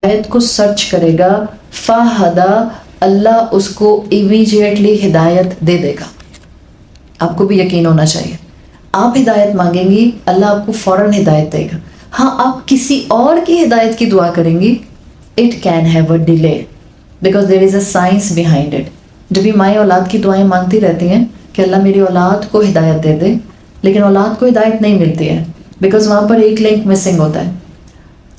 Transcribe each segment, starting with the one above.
آیت کو سرچ کرے گا فہدا، اللہ اس کو امیجیٹلی ہدایت دے دے گا. آپ کو بھی یقین ہونا چاہیے. آپ ہدایت مانگیں گی اللہ آپ کو فوراً ہدایت دے گا. ہاں آپ کسی اور کی ہدایت کی دعا کریں گی it can have a delay because there is a science behind it. جب یہ مائیں اولاد کی دعائیں مانگتی رہتی ہیں کہ اللہ میری اولاد کو ہدایت دے دے، لیکن اولاد کو ہدایت نہیں ملتی ہے بیکاز وہاں پر ایک لنک مسنگ ہوتا ہے.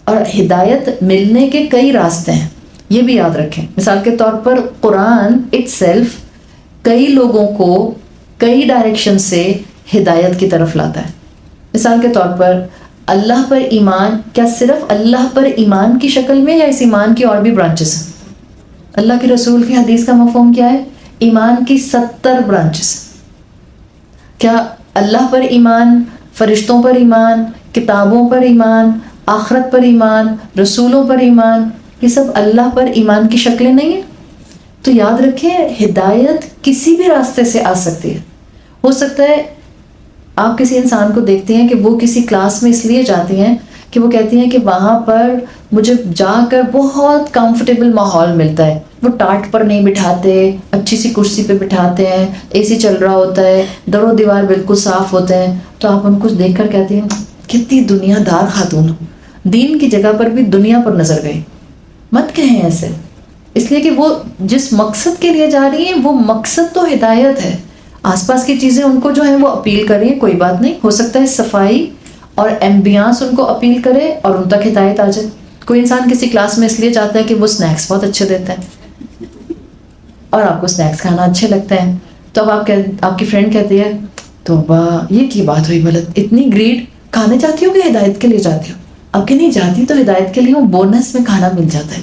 اور ہدایت ملنے کے کئی راستے ہیں، یہ بھی یاد رکھیں. مثال کے طور پر قرآن اٹ سیلف کئی لوگوں کو کئی ڈائریکشن سے ہدایت کی طرف لاتا ہے. مثال کے طور پر اللہ پر ایمان، کیا صرف اللہ پر ایمان کی شکل میں یا اس ایمان کی اور بھی برانچز ہیں؟ اللہ کے رسول کی حدیث کا مفہوم کیا ہے؟ ایمان کی 70 برانچز. کیا اللہ پر ایمان، فرشتوں پر ایمان، کتابوں پر ایمان، آخرت پر ایمان، رسولوں پر ایمان، یہ سب اللہ پر ایمان کی شکلیں نہیں ہیں؟ تو یاد رکھیں ہدایت کسی بھی راستے سے آ سکتی ہے. ہو سکتا ہے آپ کسی انسان کو دیکھتے ہیں کہ وہ کسی کلاس میں اس لیے جاتی ہیں کہ وہ کہتی ہیں کہ وہاں پر مجھے جا کر بہت کمفرٹیبل ماحول ملتا ہے. وہ ٹاٹ پر نہیں بٹھاتے، اچھی سی کرسی پہ بٹھاتے ہیں، اے سی چل رہا ہوتا ہے، در و دیوار بالکل صاف ہوتے ہیں. تو آپ ان کو دیکھ کر کہتے ہیں کتنی دنیا دار خاتون ہو، دین کی جگہ پر بھی دنیا پر نظر گئی. مت کہیں ایسے، اس لیے کہ وہ جس مقصد کے لیے جا رہی ہیں وہ مقصد تو ہدایت ہے. آس پاس کی چیزیں ان کو جو ہیں وہ اپیل کر رہی ہیں، کوئی بات نہیں، ہو سکتا ہے صفائی اور ایمبیانس ان کو اپیل کرے اور ان تک ہدایت آ جائے. کوئی انسان کسی کلاس میں اس لیے جاتا ہے کہ وہ سنیکس بہت اچھے دیتے ہیں اور آپ کو سنیکس کھانا اچھے لگتے ہیں. تو اب آپ کی فرینڈ کہتی ہے تو یہ کی بات ہوئی ملت، اتنی گریڈ کھانے جاتی ہو کہ ہدایت کے لیے جاتی ہو؟ اب کہ نہیں جاتی تو ہدایت کے لیے ہوں، بونس میں کھانا مل جاتا ہے.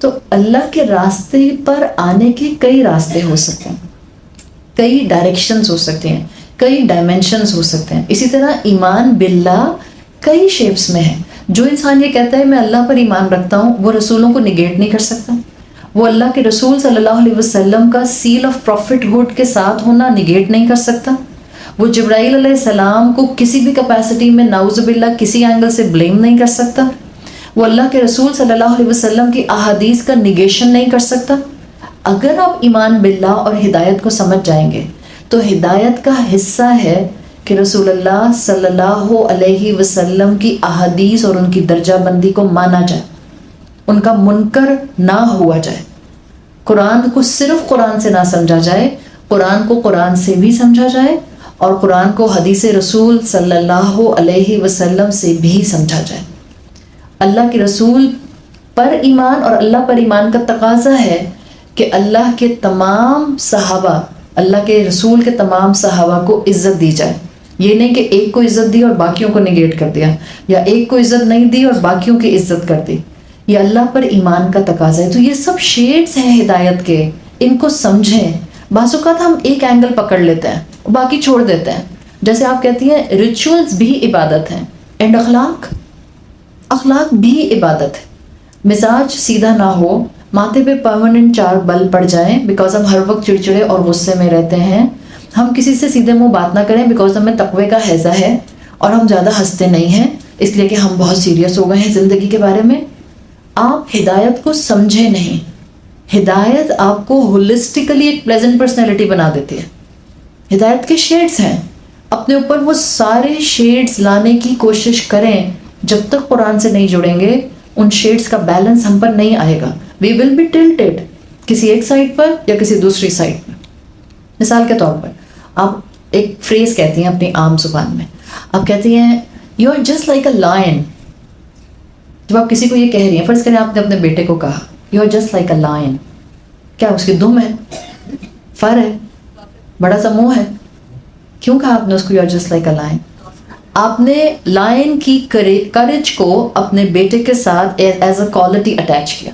تو اللہ کے راستے پر آنے کے کئی راستے ہو سکتے ہیں، کئی ڈائریکشنز ہو سکتے ہیں، کئی ڈائمینشنز ہو سکتے ہیں. اسی طرح ایمان باللہ کئی شیپس میں ہے. جو انسان یہ کہتا ہے میں اللہ پر ایمان رکھتا ہوں، وہ رسولوں کو نگیٹ نہیں کر سکتا. وہ اللہ کے رسول صلی اللہ علیہ وسلم کا سیل آف پروفٹ ہوڈ کے ساتھ ہونا نگیٹ نہیں کر سکتا. وہ جبرائیل علیہ السلام کو کسی بھی کیپیسٹی میں نعوذ باللہ کسی اینگل سے بلیم نہیں کر سکتا. وہ اللہ کے رسول صلی اللہ علیہ وسلم کی احادیث کا نگیشن نہیں کر سکتا. اگر آپ ایمان باللہ اور ہدایت کو سمجھ جائیں گے تو ہدایت کا حصہ ہے کہ رسول اللہ صلی اللہ علیہ وسلم کی احادیث اور ان کی درجہ بندی کو مانا جائے، ان کا منکر نہ ہوا جائے. قرآن کو صرف قرآن سے نہ سمجھا جائے، قرآن کو قرآن سے بھی سمجھا جائے اور قرآن کو حدیث رسول صلی اللہ علیہ وسلم سے بھی سمجھا جائے. اللہ کے رسول پر ایمان اور اللہ پر ایمان کا تقاضا ہے کہ اللہ کے تمام صحابہ، اللہ کے رسول کے تمام صحابہ کو عزت دی جائے. یہ نہیں کہ ایک کو عزت دی اور باقیوں کو نگیٹ کر دیا، یا ایک کو عزت نہیں دی اور باقیوں کی عزت کر دی. یہ اللہ پر ایمان کا تقاضا ہے. تو یہ سب شیڈز ہیں ہدایت کے، ان کو سمجھیں. بعض اوقات ہم ایک اینگل پکڑ لیتے ہیں اور باقی چھوڑ دیتے ہیں. جیسے آپ کہتی ہیں ریچولز بھی عبادت ہیں، اینڈ اخلاق بھی عبادت ہے. مزاج سیدھا نہ ہو، ماتھے پہ پرماننٹ 4 بل پڑ جائیں بیکاز ہم ہر وقت چڑچڑے اور غصے میں رہتے ہیں. ہم کسی سے سیدھے منہ بات نہ کریں بیکاز ہمیں تقوی کا حیضہ ہے اور ہم زیادہ ہنستے نہیں ہیں اس لیے کہ ہم بہت سیریس ہو گئے ہیں زندگی کے بارے میں. آپ ہدایت کو سمجھے نہیں. ہدایت آپ کو ہولسٹیکلی ایک پلیزنٹ پرسنالٹی بنا دیتی ہے. ہدایت کے شیڈز ہیں، اپنے اوپر وہ سارے شیڈز لانے کی کوشش کریں. جب تک قرآن سے نہیں جڑیں گے ان شیڈز کا بیلنس ہم پر نہیں آئے گا. وی ول بی ٹلٹڈ کسی ایک سائڈ پر یا کسی دوسری سائڈ پر. مثال کے طور پر آپ ایک فریز کہتی ہیں اپنی عام زبان میں، آپ کہتی ہیں you are just like a lion. جب آپ کسی کو یہ کہہ رہی ہیں، فرض کریں آپ نے اپنے بیٹے کو کہا you are just like a lion, کیا اس کی دم ہے، فر ہے، بڑا سا منہ ہے؟ کیوں کہا آپ نے اس کو you are just like a lion? آپ نے لائن کی کریج کو اپنے بیٹے کے ساتھ ایز اے کوالٹی اٹیچ کیا.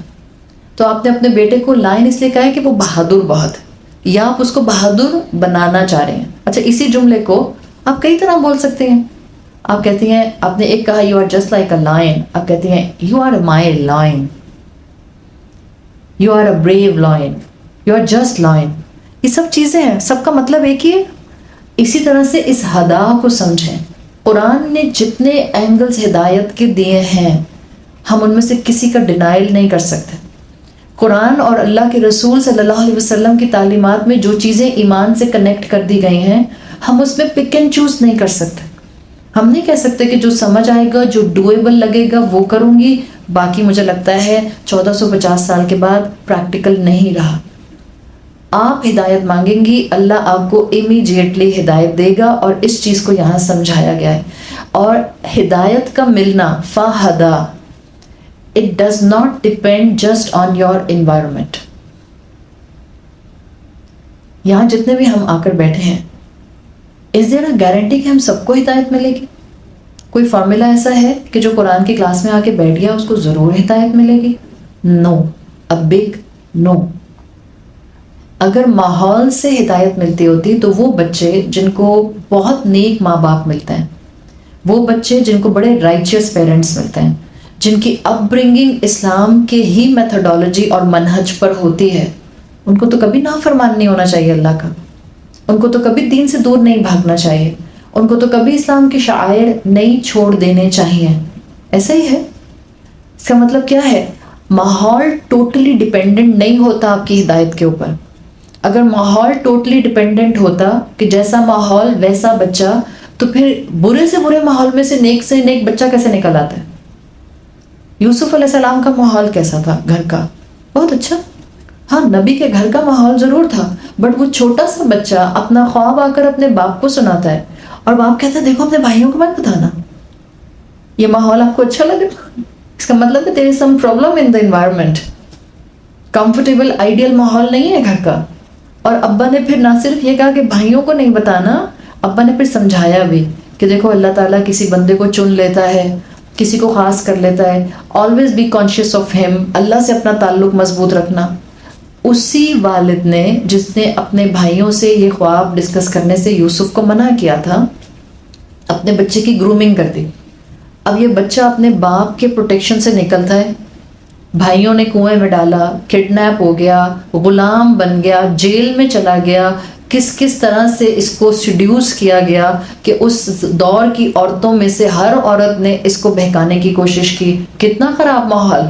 تو آپ نے اپنے بیٹے کو لائن اس لیے کہا ہے کہ وہ بہادر بہت ہے، یا آپ اس کو بہادر بنانا چاہ رہے ہیں. اچھا اسی جملے کو آپ کئی طرح بول سکتے ہیں. آپ کہتی ہیں، آپ نے ایک کہا you are just like a lion, آپ کہتی ہیں you are my lion, you are a brave lion, you are just lion. یہ سب چیزیں ہیں، سب کا مطلب ایک ہی ہے. اسی طرح سے اس ہدا کو سمجھیں. قرآن نے جتنے اینگلز ہدایت کے دیے ہیں ہم ان میں سے کسی کا ڈینائل نہیں کر سکتے. قرآن اور اللہ کے رسول صلی اللہ علیہ وسلم کی تعلیمات میں جو چیزیں ایمان سے کنیکٹ کر دی گئی ہیں ہم اس میں پک اینڈ چوز نہیں کر سکتے. ہم نہیں کہہ سکتے کہ جو سمجھ آئے گا جو ڈویبل لگے گا وہ کروں گی، باقی مجھے لگتا ہے 1450 سال کے بعد پریکٹیکل نہیں رہا. آپ ہدایت مانگیں گی، اللہ آپ کو امیجیٹلی ہدایت دے گا، اور اس چیز کو یہاں سمجھایا گیا ہے. اور ہدایت کا ملنا فہدا it does not depend just on your environment. یہاں جتنے بھی ہم آ کر بیٹھے ہیں is there a guarantee کہ ہم سب کو ہدایت ملے گی؟ کوئی فارمولا ایسا ہے کہ جو قرآن کی کلاس میں آ کے بیٹھ گیا اس کو ضرور ہدایت ملے گی؟ نو، a big no. اگر ماحول سے ہدایت ملتی ہوتی تو وہ بچے جن کو بہت نیک ماں باپ ملتے ہیں، وہ بچے جن کو بڑے رائچیس پیرنٹس ملتے ہیں، جن کی اپ برنگنگ اسلام کے ہی میتھڈالوجی اور منہج پر ہوتی ہے، ان کو تو کبھی نافرمان نہیں ہونا چاہیے اللہ کا، ان کو تو کبھی دین سے دور نہیں بھاگنا چاہیے، ان کو تو کبھی اسلام کے شعائر نہیں چھوڑ دینے چاہیے. ایسا ہی ہے. اس کا مطلب کیا ہے؟ ماحول ٹوٹلی ڈیپینڈنٹ نہیں ہوتا آپ کی ہدایت کے اوپر. اگر ماحول ٹوٹلی ڈیپینڈنٹ ہوتا کہ جیسا ماحول ویسا بچہ، تو پھر برے سے برے ماحول میں سے نیک بچہ کیسے نکل آتا ہے؟ یوسف علیہ السلام کا ماحول کیسا تھا گھر کا؟ بہت اچھا. ہاں، نبی کے گھر کا ماحول ضرور تھا، بٹ وہ چھوٹا سا بچہ اپنا خواب آ کر اپنے باپ کو سناتا ہے اور باپ کہتا ہے دیکھو اپنے بھائیوں کو مت بتانا. یہ ماحول آپ کو اچھا لگے؟ اس کا مطلب ہے there is some problem in the environment. Comfortable ideal ماحول نہیں ہے گھر کا. اور ابا نے پھر نہ صرف یہ کہا کہ بھائیوں کو نہیں بتانا، ابا نے پھر سمجھایا بھی کہ دیکھو اللہ تعالیٰ کسی بندے کو چن لیتا ہے، کسی کو خاص کر لیتا ہے. Always be conscious of him. اللہ سے اپنا تعلق مضبوط رکھنا. اسی والد نے جس نے اپنے بھائیوں سے یہ خواب ڈسکس کرنے سے یوسف کو منع کیا تھا، اپنے بچے کی گرومنگ کر دی. اب یہ بچہ اپنے باپ کے پروٹیکشن سے نکلتا ہے، بھائیوں نے کنویں میں ڈالا، کڈنیپ ہو گیا، غلام بن گیا، جیل میں چلا گیا، کس طرح سے اس کو سیڈیوس کیا گیا کہ اس دور کی عورتوں میں سے ہر عورت نے اس کو بہکانے کی کوشش کی. کتنا خراب ماحول.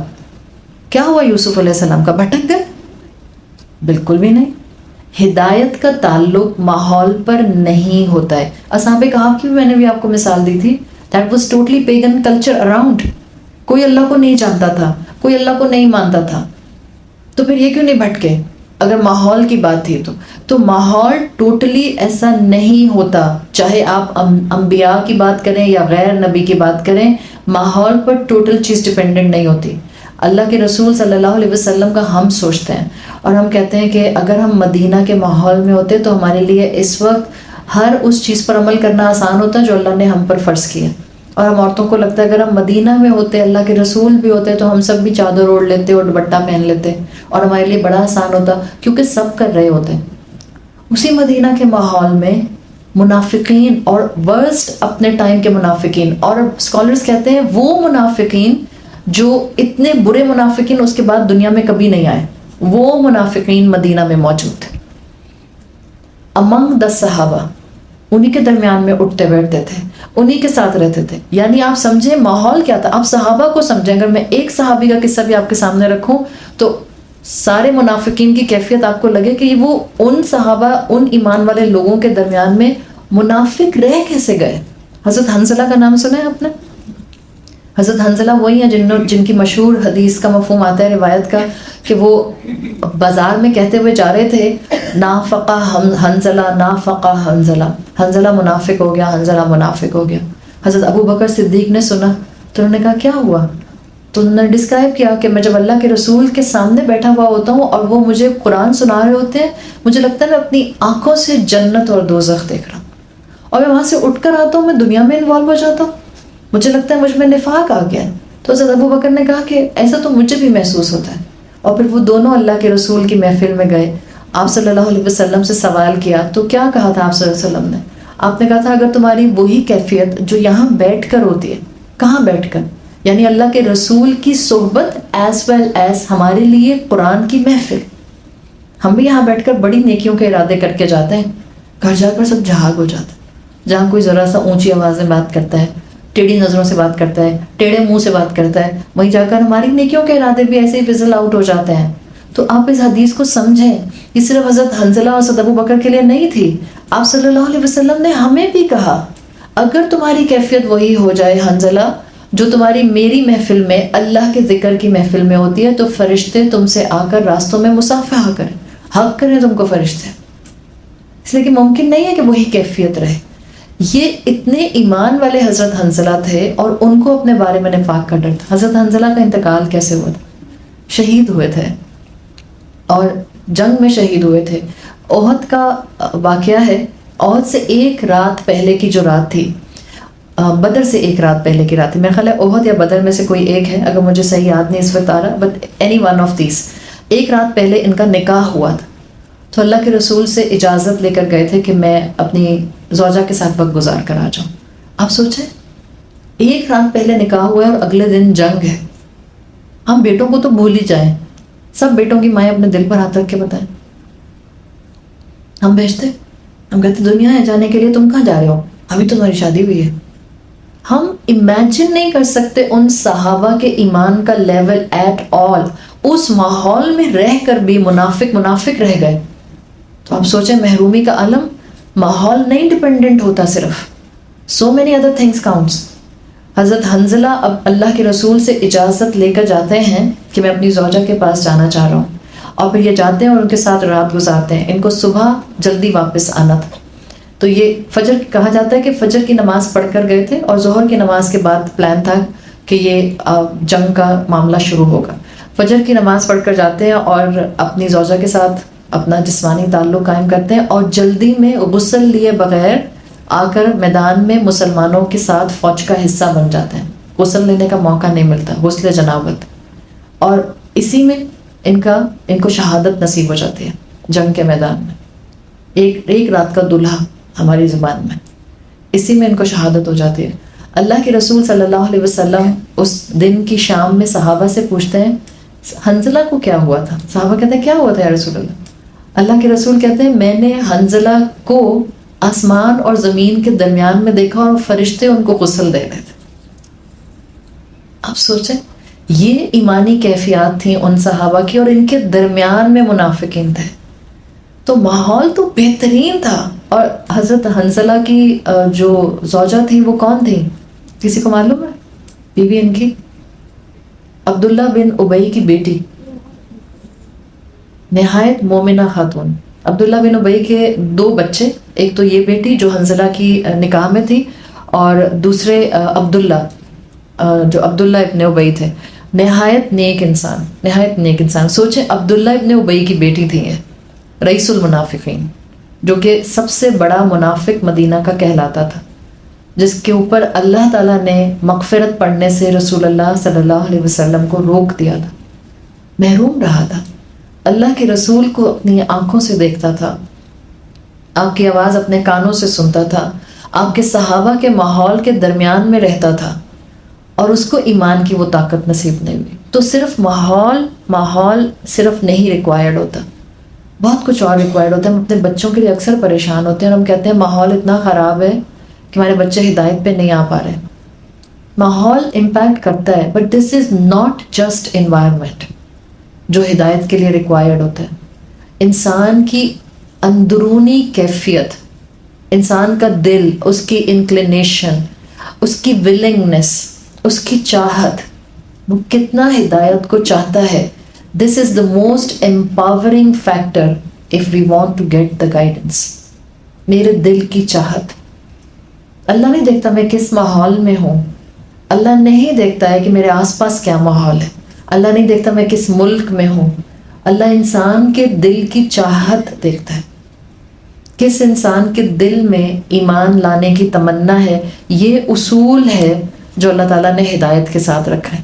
کیا ہوا یوسف علیہ السلام کا؟ بھٹک گئے؟ بالکل بھی نہیں. ہدایت کا تعلق ماحول پر نہیں ہوتا ہے. اصحاب کہف کی میں نے بھی آپ کو مثال دی تھی. That was totally pagan culture around. کوئی اللہ کو نہیں جانتا تھا، کوئی اللہ کو نہیں مانتا تھا. تو پھر یہ کیوں نہیں بھٹکے؟ اگر ماحول کی بات تھی تو ماحول ٹوٹلی ایسا نہیں ہوتا. چاہے آپ انبیاء کی بات کریں یا غیر نبی کی بات کریں، ماحول پر ٹوٹل چیز ڈیپینڈنٹ نہیں ہوتی. اللہ کے رسول صلی اللہ علیہ وسلم کا ہم سوچتے ہیں اور ہم کہتے ہیں کہ اگر ہم مدینہ کے ماحول میں ہوتے تو ہمارے لیے اس وقت ہر اس چیز پر عمل کرنا آسان ہوتا جو اللہ نے ہم پر فرض کیا. اور ہم عورتوں کو لگتا ہے اگر ہم مدینہ میں ہوتے، اللہ کے رسول بھی ہوتے، تو ہم سب بھی چادر اوڑھ لیتے اور دوپٹہ پہن لیتے اور ہمارے لیے بڑا آسان ہوتا، کیونکہ سب کر رہے ہوتے. اسی مدینہ کے ماحول میں منافقین اور ورسٹ اپنے ٹائم کے منافقین، اور اسکالرز کہتے ہیں وہ منافقین جو اتنے برے منافقین اس کے بعد دنیا میں کبھی نہیں آئے، وہ منافقین مدینہ میں موجود تھے. امنگ دا صحابہ، انہی کے درمیان میں اٹھتے بیٹھتے تھے، انہی کے ساتھ رہتے تھے. یعنی آپ سمجھیں ماحول کیا تھا. آپ صحابہ کو سمجھیں. اگر میں ایک صحابی کا قصہ بھی آپ کے سامنے رکھوں تو سارے منافقین کی کیفیت آپ کو لگے کہ وہ ان صحابہ، ان ایمان والے لوگوں کے درمیان میں منافق رہ کیسے گئے. حضرت حنظلہ کا نام سنا ہے آپ نے؟ حضرت حنظلہ وہی ہیں جن کی مشہور حدیث کا مفہوم آتا ہے روایت کا کہ وہ بازار میں کہتے ہوئے جا رہے تھے نافقہ حنظلہ، نافقہ حنظلہ، حنظلہ منافق ہو گیا، حنظلہ منافق ہو گیا. حضرت ابو بکر صدیق نے سنا تو انہوں نے کہا کیا ہوا؟ تو انہوں نے ڈسکرائب کیا کہ میں جب اللہ کے رسول کے سامنے بیٹھا ہوا ہوتا ہوں اور وہ مجھے قرآن سنا رہے ہوتے ہیں، مجھے لگتا ہے میں اپنی آنکھوں سے جنت اور دوزخ دیکھ رہا ہوں، اور میں وہاں سے اٹھ کر آتا ہوں، میں دنیا میں انوالو ہو جاتا ہوں، مجھے لگتا ہے مجھ میں نفاق آ گیا. تو حضرت ابو بکر نے کہا کہ ایسا تو مجھے بھی محسوس ہوتا ہے. اور پھر وہ دونوں اللہ کے رسول کی محفل میں گئے، آپ صلی اللہ علیہ وسلم سے سوال کیا. تو کیا کہا تھا آپ صلی اللہ علیہ وسلم نے؟ آپ نے کہا تھا اگر تمہاری وہی کیفیت جو یہاں بیٹھ کر ہوتی ہے، کہاں بیٹھ کر؟ یعنی اللہ کے رسول کی صحبت ایز ویل ایز ہمارے لیے قرآن کی محفل. ہم بھی یہاں بیٹھ کر بڑی نیکیوں کے ارادے کر کے جاتے ہیں، گھر جا کر سب جھاگ ہو جاتا ہے. جہاں کوئی ذرا سا اونچی آواز میں بات کرتا ہے، ٹیڑھی نظروں سے بات کرتا ہے، ٹیڑھے منہ سے بات کرتا ہے، وہیں جا کر ہماری نیکیوں کے ارادے بھی ایسے ہی فزل آؤٹ ہو جاتے ہیں. تو آپ اس حدیث کو سمجھیں، یہ صرف حضرت حنظلہ اور حضرت ابو بکر کے لیے نہیں تھی. آپ صلی اللہ علیہ وسلم نے ہمیں بھی کہا اگر تمہاری کیفیت وہی ہو جائے حنظلہ جو تمہاری میری محفل میں اللہ کے ذکر کی محفل میں ہوتی ہے، تو فرشتے تم سے آ کر راستوں میں مصافحہ کریں، حق کریں تم کو فرشتے. اس لیے کہ ممکن نہیں ہے کہ وہی کیفیت رہے. یہ اتنے ایمان والے حضرت حنظلہ تھے اور ان کو اپنے بارے میں نفاق کا ڈر تھا. حضرت حنظلہ کا انتقال کیسے ہوا تھا؟ شہید ہوئے تھے اور جنگ میں شہید ہوئے تھے. احد کا واقعہ ہے، احد سے ایک رات پہلے کی جو رات تھی، بدر سے ایک رات پہلے کی رات تھی. میرا خیال ہے احد یا بدر میں سے کوئی ایک ہے، اگر مجھے صحیح یاد نہیں اس وقت آ رہا، but any one of these. ایک رات پہلے ان کا نکاح ہوا تھا. تو اللہ کے رسول سے اجازت لے کر گئے تھے کہ میں اپنی زوجہ کے ساتھ وقت گزار کر آ جاؤں. آپ سوچیں، ایک رات پہلے نکاح ہوا ہے اور اگلے دن جنگ ہے. ہم بیٹوں کو تو بھول ہی جائیں، سب بیٹوں کی مائیں اپنے دل پر ہاتھ رکھ کے بتائیں. ہم بھیجتے، ہم کہتے دنیا ہے جانے کے لیے، تم کہاں جا رہے ہو؟ ابھی تمہاری شادی ہوئی ہے. ہم امیجن نہیں کر سکتے ان صحابہ کے ایمان کا لیول ایٹ آل. اس ماحول میں رہ کر بھی منافق رہ گئے. تو آپ سوچیں، محرومی کا عالم، ماحول نہیں ڈپینڈنٹ ہوتا صرف، so many other things counts. حضرت حنظلہ اب اللہ کے رسول سے اجازت لے کر جاتے ہیں کہ میں اپنی زوجہ کے پاس جانا چاہ رہا ہوں، اور پھر یہ جاتے ہیں اور ان کے ساتھ رات گزارتے ہیں. ان کو صبح جلدی واپس آنا تھا. تو یہ فجر کہا جاتا ہے کہ فجر کی نماز پڑھ کر گئے تھے اور ظہر کی نماز کے بعد پلان تھا کہ یہ جنگ کا معاملہ شروع ہوگا. فجر کی نماز پڑھ کر جاتے ہیں اور اپنی زوجہ کے ساتھ اپنا جسمانی تعلق قائم کرتے ہیں، اور جلدی میں غسل لیے بغیر آ کر میدان میں مسلمانوں کے ساتھ فوج کا حصہ بن جاتے ہیں. غسل لینے کا موقع نہیں ملتا، غسل جنابت، اور اسی میں ان کو شہادت نصیب ہو جاتی ہے جنگ کے میدان میں. ایک رات کا دلہا ہماری زبان میں، اسی میں ان کو شہادت ہو جاتی ہے. اللہ کے رسول صلی اللہ علیہ وسلم اس دن کی شام میں صحابہ سے پوچھتے ہیں حنظلہ کو کیا ہوا تھا؟ صحابہ کہتے ہیں کیا ہوا تھا یا رسول اللہ؟ اللہ کے رسول کہتے ہیں میں نے حنظلہ کو آسمان اور زمین کے درمیان میں دیکھا اور فرشتے ان کو غسل دے رہے تھے. آپ سوچیں، یہ ایمانی کیفیات تھیں ان صحابہ کی، اور ان کے درمیان میں منافقین تھے. تو ماحول تو بہترین تھا. اور حضرت حنظلہ کی جو زوجہ تھی وہ کون تھی؟ کسی کو معلوم ہے؟ بیوی ان کی عبداللہ بن ابئی کی بیٹی، نہایت مومنہ خاتون. عبداللہ بن ابئی کے 2 بچے، ایک تو یہ بیٹی جو حنظلہ کی نکاح میں تھی، اور دوسرے عبداللہ جو عبداللہ ابن ابئی تھے. نہایت نیک انسان. سوچیں، عبداللہ ابن ابئی کی بیٹی تھی یہ، رئیس المنافقین، جو کہ سب سے بڑا منافق مدینہ کا کہلاتا تھا، جس کے اوپر اللہ تعالیٰ نے مغفرت پڑھنے سے رسول اللہ صلی اللہ علیہ وسلم کو روک دیا تھا. محروم رہا تھا. اللہ کے رسول کو اپنی آنکھوں سے دیکھتا تھا، آپ کی آواز اپنے کانوں سے سنتا تھا، آپ کے صحابہ کے ماحول کے درمیان میں رہتا تھا، اور اس کو ایمان کی وہ طاقت نصیب نہیں ہوئی. تو صرف ماحول صرف نہیں ریکوائرڈ ہوتا، بہت کچھ اور ریکوائرڈ ہوتا ہے. ہم اپنے بچوں کے لیے اکثر پریشان ہوتے ہیں اور ہم کہتے ہیں ماحول اتنا خراب ہے کہ ہمارے بچے ہدایت پہ نہیں آ پا رہے. ماحول امپیکٹ کرتا ہے، but this is not just environment جو ہدایت کے لیے ریکوائرڈ ہوتا ہے. انسان کی اندرونی کیفیت، انسان کا دل، اس کی انکلینیشن، اس کی ولنگنس، اس کی چاہت، وہ کتنا ہدایت کو چاہتا ہے. This is the most empowering factor of we want to get the guidance. میرے دل کی چاہت. اللہ نہیں دیکھتا میں کس ماحول میں ہوں، اللہ نہیں دیکھتا ہے کہ میرے آس پاس کیا ماحول ہے، اللہ نہیں دیکھتا میں کس ملک میں ہوں. اللہ انسان کے دل کی چاہت دیکھتا ہے، کس انسان کے دل میں ایمان لانے کی تمنا ہے. یہ اصول ہے جو اللہ تعالیٰ نے ہدایت کے ساتھ رکھا ہے.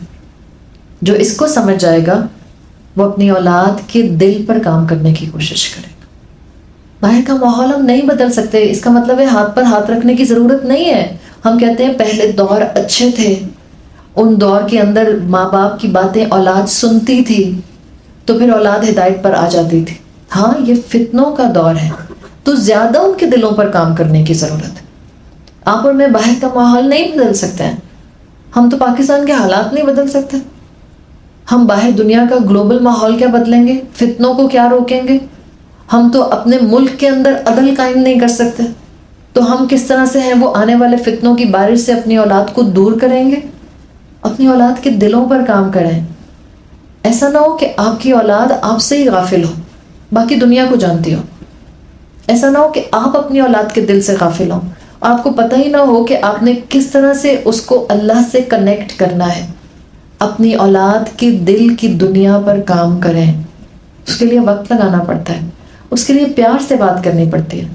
جو اس کو سمجھ جائے گا وہ اپنی اولاد کے دل پر کام کرنے کی کوشش کرے. باہر کا ماحول ہم نہیں بدل سکتے، اس کا مطلب ہے ہاتھ پر ہاتھ رکھنے کی ضرورت نہیں ہے. ہم کہتے ہیں پہلے دور اچھے تھے، ان دور کے اندر ماں باپ کی باتیں اولاد سنتی تھی تو پھر اولاد ہدایت پر آ جاتی تھی. ہاں، یہ فتنوں کا دور ہے تو زیادہ ان کے دلوں پر کام کرنے کی ضرورت ہے. آپ اور میں باہر کا ماحول نہیں بدل سکتے ہیں. ہم تو پاکستان کے حالات نہیں بدل سکتے. ہم باہر دنیا کا گلوبل ماحول کیا بدلیں گے؟ فتنوں کو کیا روکیں گے؟ ہم تو اپنے ملک کے اندر عدل قائم نہیں کر سکتے. تو ہم کس طرح سے ہیں وہ آنے والے فتنوں کی بارش سے اپنی اولاد کو دور کریں گے؟ اپنی اولاد کے دلوں پر کام کریں. ایسا نہ ہو کہ آپ کی اولاد آپ سے ہی غافل ہو، باقی دنیا کو جانتی ہو. ایسا نہ ہو کہ آپ اپنی اولاد کے دل سے غافل ہوں، آپ کو پتہ ہی نہ ہو کہ آپ نے کس طرح سے اس کو اللہ سے کنیکٹ کرنا ہے. اپنی اولاد کے دل کی دنیا پر کام کریں. اس کے لیے وقت لگانا پڑتا ہے، اس کے لیے پیار سے بات کرنی پڑتی ہے.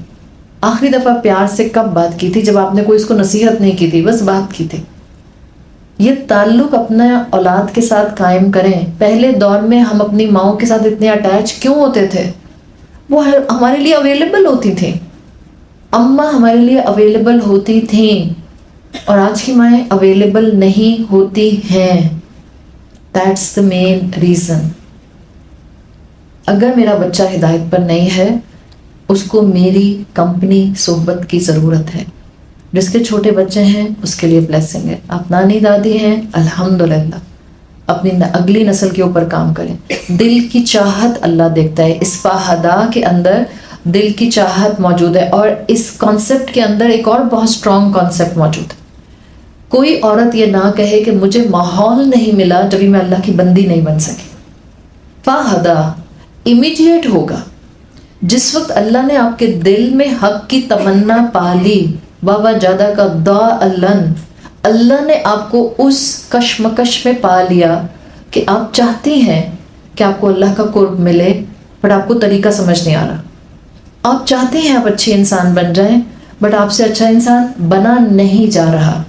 آخری دفعہ پیار سے کب بات کی تھی؟ جب آپ نے کوئی اس کو نصیحت نہیں کی تھی، بس بات کی تھی. یہ تعلق اپنا اولاد کے ساتھ قائم کریں. پہلے دور میں ہم اپنی ماؤں کے ساتھ اتنے اٹیچ کیوں ہوتے تھے؟ وہ ہمارے لیے اویلیبل ہوتی تھیں. اماں ہمارے لیے اویلیبل ہوتی تھیں، اور آج کی مائیں اویلیبل نہیں ہوتی ہیں. That's the main reason. اگر میرا بچہ ہدایت پر نہیں ہے، اس کو میری کمپنی صحبت کی ضرورت ہے. جس کے چھوٹے بچے ہیں اس کے لیے بلیسنگ ہے. آپ نانی دادی ہیں، الحمدللہ اپنی اگلی نسل کے اوپر کام کریں. دل کی چاہت اللہ دیکھتا ہے. اس فہدا کے اندر دل کی چاہت موجود ہے. اور اس کانسیپٹ کے اندر ایک اور بہت اسٹرانگ کانسیپٹ موجود ہے. کوئی عورت یہ نہ کہے کہ مجھے ماحول نہیں ملا جبھی میں اللہ کی بندی نہیں بن سکی. فہدا امیڈیٹ ہوگا. جس وقت اللہ نے آپ کے دل میں حق کی تمنا پالی، بابا جادہ کا اللہ نے آپ کو اس کشمکش میں پا لیا کہ آپ چاہتی ہیں کہ آپ کو اللہ کا قرب ملے، بٹ آپ کو طریقہ سمجھ نہیں آ رہا. آپ چاہتے ہیں آپ اچھی انسان بن جائیں، بٹ آپ سے اچھا انسان بنا نہیں جا رہا.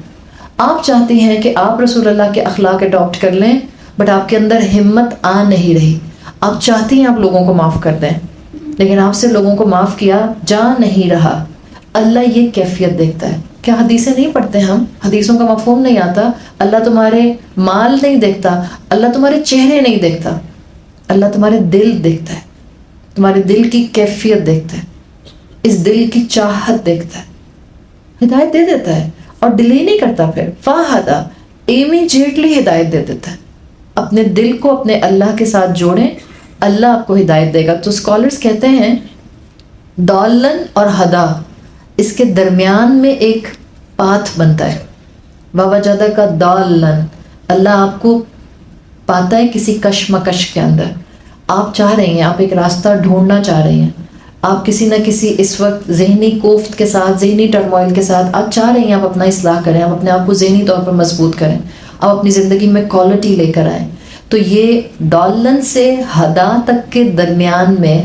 آپ چاہتی ہیں کہ آپ رسول اللہ کے اخلاق اڈاپٹ کر لیں، بٹ آپ کے اندر ہمت آ نہیں رہی. آپ چاہتی ہیں آپ لوگوں کو معاف کر دیں، لیکن آپ سے لوگوں کو معاف کیا جا نہیں رہا. اللہ یہ کیفیت دیکھتا ہے. کیا حدیثیں نہیں پڑھتے ہم؟ حدیثوں کا مفہوم نہیں آتا. اللہ تمہارے مال نہیں دیکھتا، اللہ تمہارے چہرے نہیں دیکھتا، اللہ تمہارے دل دیکھتا ہے. تمہارے دل کی کیفیت دیکھتا ہے، اس دل کی چاہت دیکھتا ہے. ہدایت دے دیتا ہے اور ڈیلے نہیں کرتا. پھر فہدا امیڈیٹلی ہدایت دے دیتا ہے. اپنے دل کو اپنے اللہ کے ساتھ جوڑیں، اللہ آپ کو ہدایت دے گا. تو اسکالرز کہتے ہیں دالن اور ہدا، اس کے درمیان میں ایک پاتھ بنتا ہے. بابا جادہ کا دالن، اللہ آپ کو پاتا ہے کسی کشمکش کے اندر. آپ چاہ رہی ہیں، آپ ایک راستہ ڈھونڈنا چاہ رہی ہیں، آپ کسی نہ کسی اس وقت ذہنی کوفت کے ساتھ، ذہنی ٹرموائل کے ساتھ آپ چاہ رہی ہیں آپ اپنا اصلاح کریں، آپ اپنے آپ کو ذہنی طور پر مضبوط کریں، آپ اپنی زندگی میں کوالٹی لے کر آئیں. تو یہ ڈالن سے ہدا تک کے درمیان میں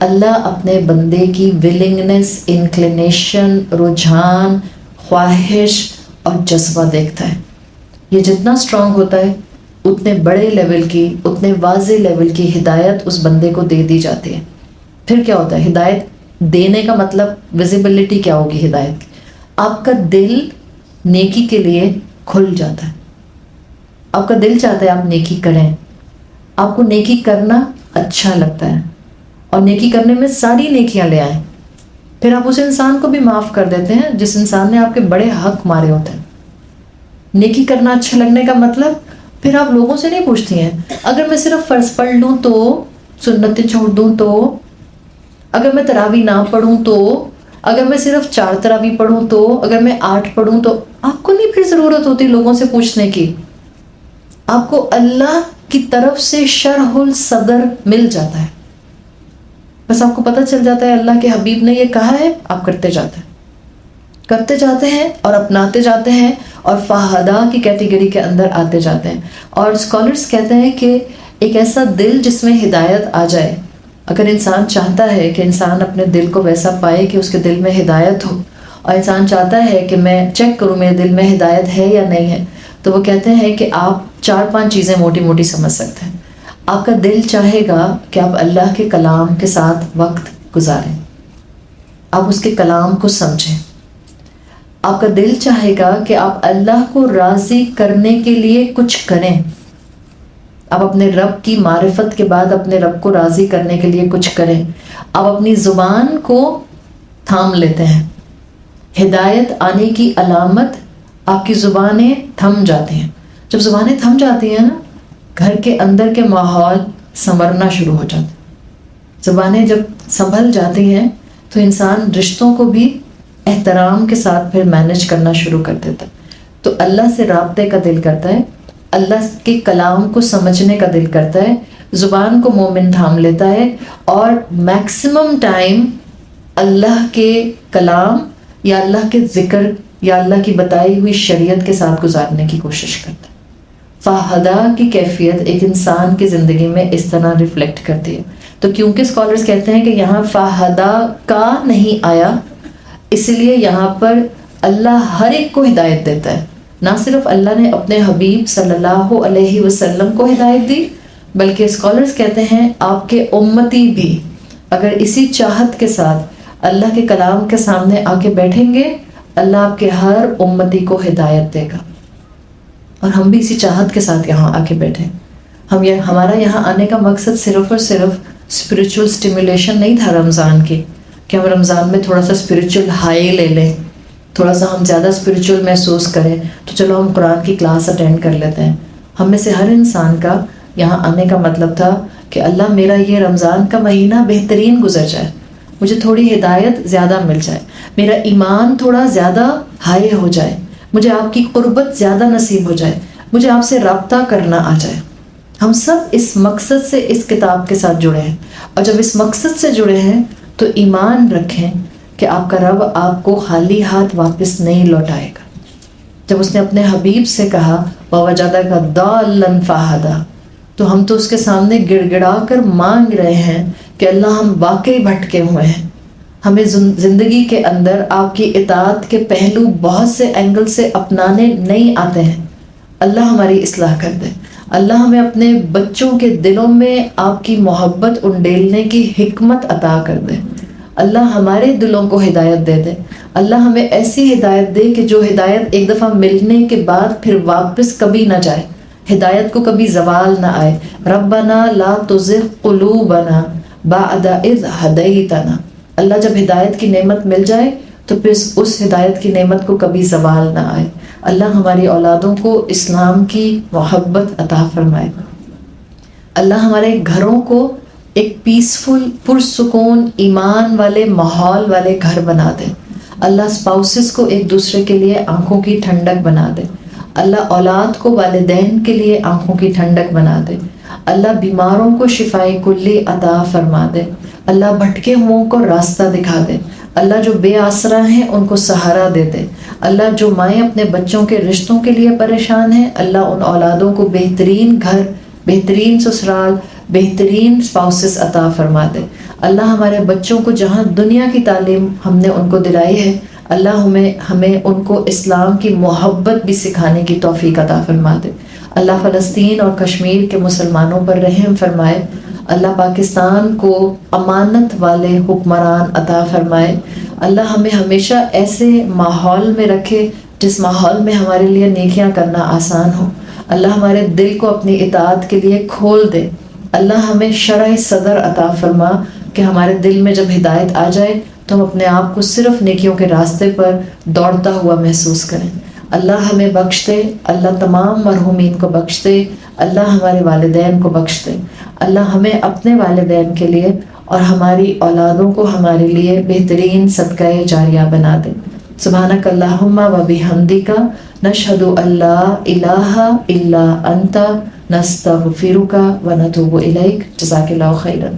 اللہ اپنے بندے کی ولنگنس، انکلینیشن، رجحان، خواہش اور جذبہ دیکھتا ہے. یہ جتنا اسٹرانگ ہوتا ہے اتنے بڑے لیول کی، اتنے واضح لیول کی ہدایت اس بندے کو دے دی جاتی ہے. پھر کیا ہوتا ہے؟ ہدایت دینے کا مطلب ویزیبلٹی کیا ہوگی ہدایت کی؟ آپ کا دل نیکی کے لیے کھل جاتا ہے. آپ کا دل چاہتا ہے آپ نیکی کریں، آپ کو نیکی کرنا اچھا لگتا ہے، اور نیکی کرنے میں ساری نیکیاں لے آئیں. پھر آپ اس انسان کو بھی معاف کر دیتے ہیں جس انسان نے آپ کے بڑے حق مارے ہوتے ہیں. نیکی کرنا اچھا لگنے کا مطلب پھر آپ لوگوں سے نہیں پوچھتی ہیں اگر میں صرف فرض پڑھ لوں تو، سنتیں چھوڑ دوں تو، اگر میں تراویح نہ پڑھوں تو، اگر میں صرف 4 تراویح پڑھوں تو، اگر میں 8 پڑھوں تو. آپ کو نہیں پھر ضرورت ہوتی لوگوں سے پوچھنے کی. آپ کو اللہ کی طرف سے شرح الصدر مل جاتا ہے. بس آپ کو پتہ چل جاتا ہے اللہ کے حبیب نے یہ کہا ہے، آپ کرتے جاتے ہیں اور اپناتے جاتے ہیں اور فہدا کی کیٹیگری کے اندر آتے جاتے ہیں. اور اسکالرز کہتے ہیں کہ ایک ایسا دل جس میں ہدایت آ جائے، اگر انسان چاہتا ہے کہ انسان اپنے دل کو ویسا پائے کہ اس کے دل میں ہدایت ہو، اور انسان چاہتا ہے کہ میں چیک کروں میرے دل میں ہدایت ہے یا نہیں ہے، تو وہ کہتے ہیں کہ آپ 4-5 چیزیں موٹی موٹی سمجھ سکتے ہیں. آپ کا دل چاہے گا کہ آپ اللہ کے کلام کے ساتھ وقت گزاریں، آپ اس کے کلام کو سمجھیں. آپ کا دل چاہے گا کہ آپ اللہ کو راضی کرنے کے لیے کچھ کریں. آپ اپنے رب کی معرفت کے بعد اپنے رب کو راضی کرنے کے لیے کچھ کریں. آپ اپنی زبان کو تھام لیتے ہیں. ہدایت آنے کی علامت آپ کی زبانیں تھم جاتی ہیں. جب زبانیں تھم جاتی ہیں نا، گھر کے اندر کے ماحول سنورنا شروع ہو جاتے ہیں. زبانیں جب سنبھل جاتی ہیں تو انسان رشتوں کو بھی احترام کے ساتھ پھر مینج کرنا شروع کر دیتا ہے. تو اللہ سے رابطے کا دل کرتا ہے، اللہ کے کلام کو سمجھنے کا دل کرتا ہے، زبان کو مومن تھام لیتا ہے اور میکسیمم ٹائم اللہ کے کلام یا اللہ کے ذکر یا اللہ کی بتائی ہوئی شریعت کے ساتھ گزارنے کی کوشش کرتا ہے. فہدا کی کیفیت ایک انسان کی زندگی میں اس طرح ریفلیکٹ کرتی ہے. تو کیونکہ اسکالرز کہتے ہیں کہ یہاں فہدا کا نہیں آیا، اس لیے یہاں پر اللہ ہر ایک کو ہدایت دیتا ہے. نہ صرف اللہ نے اپنے حبیب صلی اللہ علیہ وسلم کو ہدایت دی، بلکہ اسکالرز کہتے ہیں آپ کے امتی بھی اگر اسی چاہت کے ساتھ اللہ کے کلام کے سامنے آ کے بیٹھیں گے، اللہ آپ کے ہر امتی کو ہدایت دے گا. اور ہم بھی اسی چاہت کے ساتھ یہاں آ کے بیٹھیں. ہمارا یہاں آنے کا مقصد صرف اور صرف اسپریچول سٹیمولیشن نہیں تھا رمضان کی، کہ ہم رمضان میں تھوڑا سا اسپریچول ہائی لے لیں، تھوڑا سا ہم زیادہ اسپریچول محسوس کریں تو چلو ہم قرآن کی کلاس اٹینڈ کر لیتے ہیں. ہم میں سے ہر انسان کا یہاں آنے کا مطلب تھا کہ اللہ میرا یہ رمضان کا مہینہ بہترین گزر جائے، مجھے تھوڑی ہدایت زیادہ مل جائے، میرا ایمان تھوڑا زیادہ ہائی ہو جائے، مجھے آپ کی قربت زیادہ نصیب ہو جائے، مجھے آپ سے رابطہ کرنا آ جائے. ہم سب اس مقصد سے اس کتاب کے ساتھ جڑے ہیں، اور جب اس مقصد سے جڑے ہیں تو ایمان رکھیں کہ آپ کا رب آپ کو خالی ہاتھ واپس نہیں لوٹائے گا. جب اس نے اپنے حبیب سے کہا وَوَجَدَكَ ضَالًّا فَهَدَىٰ، تو ہم تو اس کے سامنے گڑ گڑا کر مانگ رہے ہیں کہ اللہ ہم واقعی بھٹکے ہوئے ہیں، ہمیں زندگی کے اندر آپ کی اطاعت کے پہلو بہت سے اینگل سے اپنانے نہیں آتے ہیں. اللہ ہماری اصلاح کر دے. اللہ ہمیں اپنے بچوں کے دلوں میں آپ کی محبت انڈیلنے کی حکمت عطا کر دے. اللہ ہمارے دلوں کو ہدایت دے دے. اللہ ہمیں ایسی ہدایت دے کہ جو ہدایت ایک دفعہ ملنے کے بعد پھر واپس کبھی نہ جائے، ہدایت کو کبھی زوال نہ آئے. ربنا لا تزغ قلوبنا بعد اذ ہدیتنا. اللہ جب ہدایت کی نعمت مل جائے تو پھر اس ہدایت کی نعمت کو کبھی زوال نہ آئے. اللہ ہماری اولادوں کو اسلام کی محبت عطا فرمائے. اللہ ہمارے گھروں کو ایک پیسفل، پرسکون، ایمان والے ماحول والے گھر بنا دے. اللہ اسپاؤسز کو ایک دوسرے کے لیے آنکھوں کی ٹھنڈک بنا دے. اللہ اولاد کو والدین کے لیے آنکھوں کی ٹھنڈک بنا دے. اللہ بیماروں کو شفائے کلی عطا فرما دے. اللہ بھٹکے ہوں کو راستہ دکھا دے. اللہ جو بے آسرا ہیں ان کو سہارا دے دے. اللہ جو مائیں اپنے بچوں کے رشتوں کے لیے پریشان ہیں، اللہ ان اولادوں کو بہترین گھر، بہترین سسرال، بہترین اسپاؤسز عطا فرما دے. اللہ ہمارے بچوں کو جہاں دنیا کی تعلیم ہم نے ان کو دلائی ہے، اللہ ہمیں ان کو اسلام کی محبت بھی سکھانے کی توفیق عطا فرما دے. اللہ فلسطین اور کشمیر کے مسلمانوں پر رحم فرمائے. اللہ پاکستان کو امانت والے حکمران عطا فرمائے. اللہ ہمیں ہمیشہ ایسے ماحول میں رکھے جس ماحول میں ہمارے لیے نیکیاں کرنا آسان ہو. اللہ ہمارے دل کو اپنی اطاعت کے لیے کھول دے. اللہ ہمیں شرح صدر عطا فرما کہ ہمارے دل میں جب ہدایت آ جائے تو ہم اپنے آپ کو صرف نیکیوں کے راستے پر دوڑتا ہوا محسوس کریں. اللہ ہمیں بخش دے. اللہ تمام مرحومین کو بخش دے. اللہ ہمارے والدین کو بخش دے. اللہ ہمیں اپنے والدین کے لیے اور ہماری اولادوں کو ہمارے لیے بہترین صدقہ جاریہ بنا دے. سبحانک اللہم و بحمدک نشہد ان لا الہ الا انت نستغفرک و نتوب الیک. جزاک اللہ خیرا.